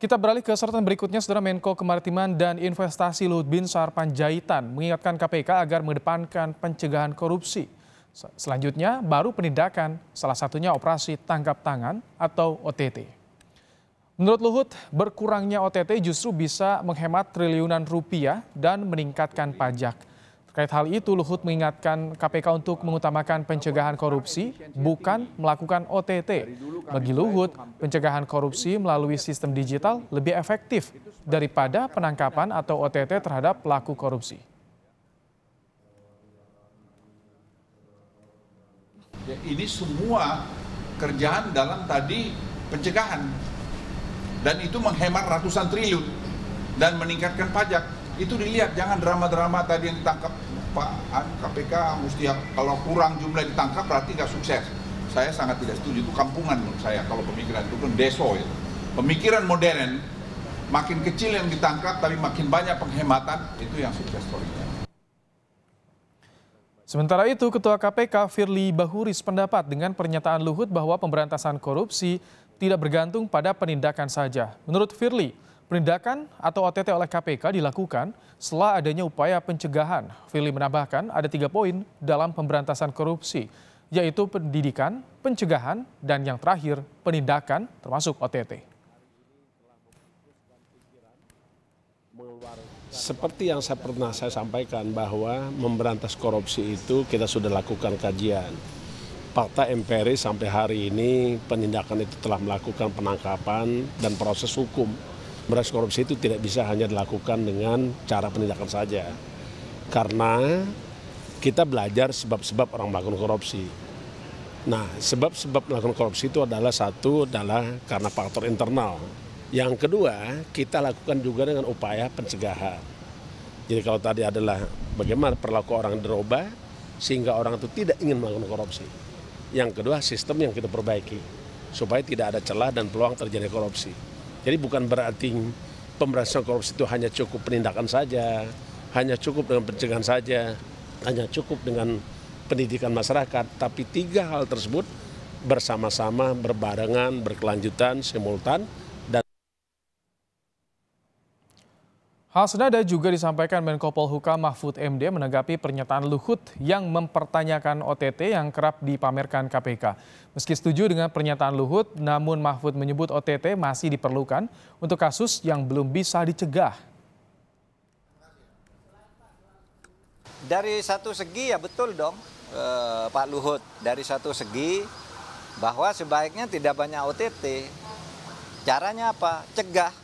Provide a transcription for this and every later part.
Kita beralih ke sorotan berikutnya, Saudara. Menko Kemaritiman dan Investasi Luhut Binsar Panjaitan mengingatkan KPK agar mengedepankan pencegahan korupsi. Selanjutnya baru penindakan, salah satunya operasi tangkap tangan atau OTT. Menurut Luhut, berkurangnya OTT justru bisa menghemat triliunan rupiah dan meningkatkan pajak. Terkait hal itu, Luhut mengingatkan KPK untuk mengutamakan pencegahan korupsi, bukan melakukan OTT. Bagi Luhut, pencegahan korupsi melalui sistem digital lebih efektif daripada penangkapan atau OTT terhadap pelaku korupsi. Ini semua kerjaan dalam tadi pencegahan, dan itu menghemat ratusan triliun dan meningkatkan pajak. Itu dilihat, jangan drama-drama tadi yang ditangkap Pak KPK mesti kalau kurang jumlah ditangkap berarti nggak sukses. Saya sangat tidak setuju, itu kampungan menurut saya. Kalau pemikiran itu kan deso itu. Pemikiran modern, makin kecil yang ditangkap tapi makin banyak penghematan, itu yang sukses story-nya. Sementara itu, Ketua KPK Firly Bahuri sependapat dengan pernyataan Luhut bahwa pemberantasan korupsi tidak bergantung pada penindakan saja. Menurut Firly, penindakan atau OTT oleh KPK dilakukan setelah adanya upaya pencegahan. Firly menambahkan ada 3 poin dalam pemberantasan korupsi, yaitu pendidikan, pencegahan, dan yang terakhir penindakan termasuk OTT. Seperti yang pernah saya sampaikan bahwa memberantas korupsi itu kita sudah lakukan kajian. Fakta empiris sampai hari ini penindakan itu telah melakukan penangkapan dan proses hukum. Memberantas korupsi itu tidak bisa hanya dilakukan dengan cara penindakan saja. Karena kita belajar sebab-sebab orang melakukan korupsi. Nah, sebab-sebab melakukan korupsi itu adalah satu adalah karena faktor internal. Yang kedua, kita lakukan juga dengan upaya pencegahan. Jadi kalau tadi adalah bagaimana perilaku orang dirubah sehingga orang itu tidak ingin melakukan korupsi. Yang kedua, sistem yang kita perbaiki supaya tidak ada celah dan peluang terjadi korupsi. Jadi bukan berarti pemberantasan korupsi itu hanya cukup penindakan saja, hanya cukup dengan pencegahan saja, hanya cukup dengan pendidikan masyarakat, tapi 3 hal tersebut bersama-sama, berbarengan, berkelanjutan, simultan. Hal senada juga disampaikan Menko Polhukam Mahfud MD menanggapi pernyataan Luhut yang mempertanyakan OTT yang kerap dipamerkan KPK. Meski setuju dengan pernyataan Luhut, namun Mahfud menyebut OTT masih diperlukan untuk kasus yang belum bisa dicegah. Dari satu segi ya betul dong Pak Luhut, dari satu segi bahwa sebaiknya tidak banyak OTT. Caranya apa? Cegah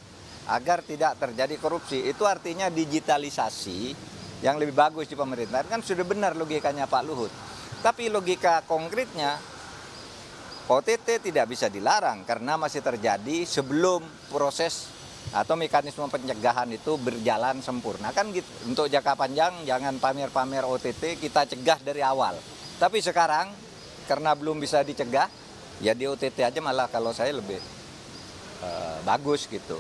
agar tidak terjadi korupsi. Itu artinya digitalisasi yang lebih bagus di pemerintahan. Kan sudah benar logikanya Pak Luhut. Tapi logika konkretnya OTT tidak bisa dilarang karena masih terjadi sebelum proses atau mekanisme pencegahan itu berjalan sempurna. Kan gitu. Untuk jangka panjang jangan pamer-pamer OTT, kita cegah dari awal. Tapi sekarang karena belum bisa dicegah, ya di OTT aja malah kalau saya lebih bagus gitu.